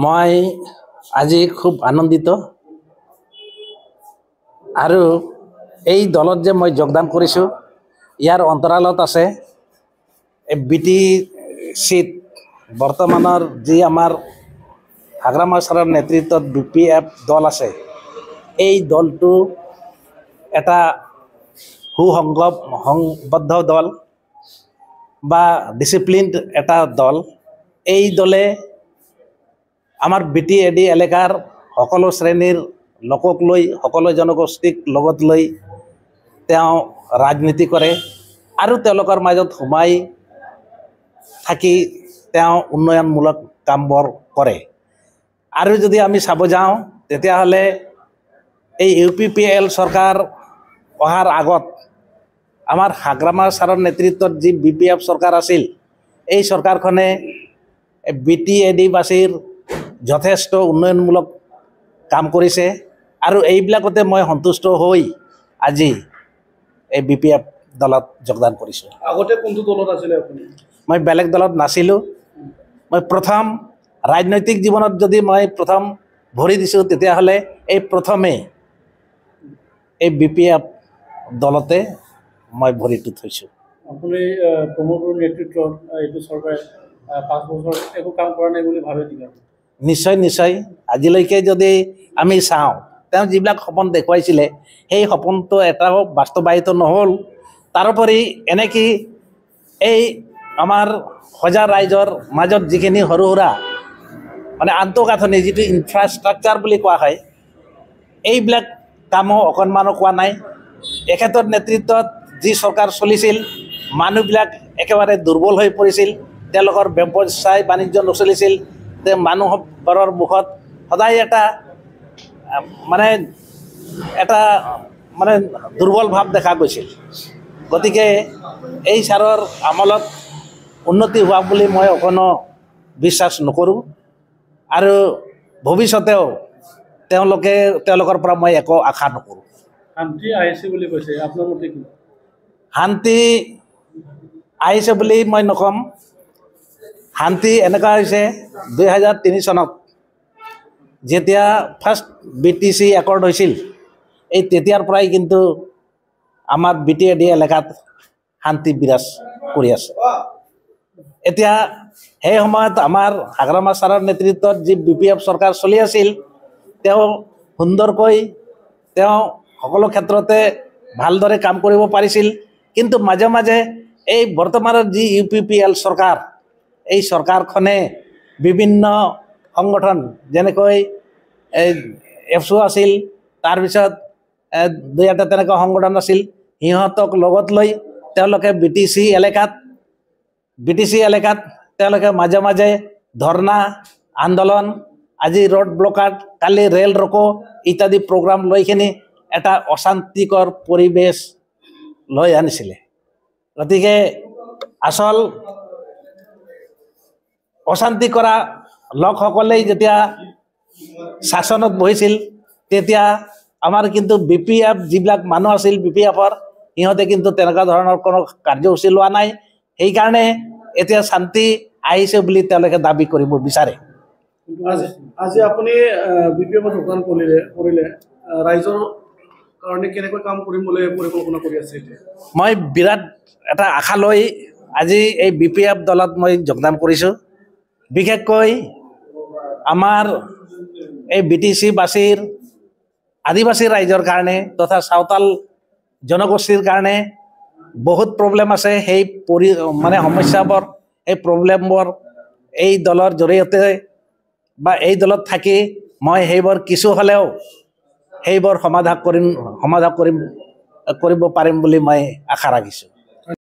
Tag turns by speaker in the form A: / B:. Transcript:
A: মই আজি খুব আনন্দিত আৰু এই দলত যে মই যোগদান কৰিছোঁ ইয়াৰ অন্তৰালত আছে বিটি সিট বৰ্তমানৰ যি আমাৰ হাগ্ৰামা ছাৰৰ নেতৃত্বত BPF দল আছে এই দলটো এটা সুসংবদ্ধ দল বা ডিসিপ্লিনড এটা দল। এই দলে আমাৰ BTAD এলেকাৰ সকলো শ্ৰেণীৰ লোকক লৈ সকলো জনগোষ্ঠীক লগত লৈ তেওঁ ৰাজনীতি কৰে আৰু তেওঁলোকৰ মাজত সোমাই থাকি তেওঁ উন্নয়নমূলক কামবোৰ কৰে। আৰু যদি আমি চাব যাওঁ তেতিয়াহ'লে এই UPPL চৰকাৰ অহাৰ আগত আমাৰ হাগ্ৰামা ছাৰৰ নেতৃত্বত যি BPF চৰকাৰ আছিল এই চৰকাৰখনে BTAD বাসীৰ যথেষ্ট উন্নয়নমূলক কাম কৰিছে আৰু এইবিলাকতে মই সন্তুষ্ট হৈ আজি এই BPF দলত যোগদান কৰিছোঁ।
B: আগতে কোনটো দলত আছিলে আপুনি?
A: মই বেলেগ দলত নাছিলোঁ। মই প্ৰথম ৰাজনৈতিক জীৱনত যদি মই প্ৰথম ভৰি দিছোঁ তেতিয়াহ'লে এই প্ৰথমে এই BPF দলতে মই ভৰিটো থৈছোঁ।
B: আপুনি প্ৰমোদৰ নেতৃত্বত এইটো চৰকাৰে 5 বছৰ একো কাম কৰা নাই বুলি ভাবে নেকি?
A: নিশ্চয় নিশ্চয় আজিলৈকে যদি আমি চাওঁ তেওঁ যিবিলাক সপোন দেখুৱাইছিলে সেই সপোনটো এটাও বাস্তৱায়িত নহ'ল। তাৰোপৰি এনেকৈ এই আমাৰ সজা ৰাইজৰ মাজত যিখিনি সৰু সুৰা মানে আন্তঃগাঁথনি যিটো ইনফ্ৰাষ্ট্ৰাকচাৰ বুলি কোৱা হয় এইবিলাক কামো অকণমানো কোৱা নাই। এখেতৰ নেতৃত্বত যি চৰকাৰ চলিছিল মানুহবিলাক একেবাৰে দুৰ্বল হৈ পৰিছিল, তেওঁলোকৰ ব্যৱসায় বাণিজ্য নচলিছিল, মানুহৰ মুখত সদায় এটা দুৰ্বল ভাৱ দেখা গৈছিল। গতিকে এই ছাৰৰ আমলত উন্নতি হোৱা বুলি মই অকণো বিশ্বাস নকৰোঁ আৰু ভৱিষ্যতেও তেওঁলোকৰ পৰা মই একো আশা নকৰোঁ।
B: শান্তি আহিছে বুলি কৈছে, আপোনাৰ মতে কি?
A: শান্তি আহিছে বুলি মই নকম। শান্তি এনেকুৱা হৈছে 2003 চনত যেতিয়া ফাৰ্ষ্ট BTC একৰ্ড হৈছিল এই তেতিয়াৰ পৰাই কিন্তু আমাৰ BTAD এলেকাত শান্তি বিৰাজ কৰি আছে। এতিয়া সেই সময়ত আমাৰ হাগ্ৰামা ছাৰৰ নেতৃত্বত যি BPF চৰকাৰ চলি আছিল তেওঁ সুন্দৰকৈ তেওঁ সকলো ক্ষেত্ৰতে ভালদৰে কাম কৰিব পাৰিছিল, কিন্তু মাজে মাজে এই বৰ্তমানৰ যি UPPL চৰকাৰ এই চৰকাৰখনে বিভিন্ন সংগঠন যেনেকৈ FSO আছিল, তাৰপিছত দুই এটা তেনেকুৱা সংগঠন আছিল, সিহঁতক লগত লৈ তেওঁলোকে BTC এলেকাত তেওঁলোকে মাজে মাজে ধৰ্ণা আন্দোলন, আজি ৰোড ব্লকাড, কালি ৰেল ৰকো ইত্যাদি প্ৰগ্ৰাম লৈ কিনি এটা অশান্তিকৰ পৰিৱেশ লৈ আনিছিলে। গতিকে আচল অশান্তি কৰা লোকসকলেই যেতিয়া শাসনত বহিছিল তেতিয়া আমাৰ কিন্তু BPF যিবিলাক মানুহ আছিল BPFৰ সিহঁতে কিন্তু তেনেকুৱা ধৰণৰ কোনো কাৰ্যসূচী লোৱা নাই। সেইকাৰণে এতিয়া শান্তি আহিছে বুলি তেওঁলোকে দাবী কৰিব বিচাৰে।
B: আজি আপুনি BPF যোগদান কৰিলে ৰাইজৰ কাৰণে কেনেকৈ কাম কৰিম বুলি পৰিকল্পনা কৰি আছে?
A: মই বিৰাট এটা আশা লৈ আজি এই BPF দলত মই যোগদান কৰিছোঁ। বিশেষকৈ আমাৰ এই BTC বাসীৰ আদিবাসী ৰাইজৰ কাৰণে তথা চাওতাল জনগোষ্ঠীৰ কাৰণে বহুত প্ৰব্লেম আছে। সেই সমস্যাবোৰ এই প্ৰব্লেমবোৰ এই দলৰ জৰিয়তে বা এই দলত থাকি মই সেইবোৰ কিছু হ'লেও সেইবোৰ সমাধান কৰিব পাৰিম বুলি মই আশা ৰাখিছোঁ।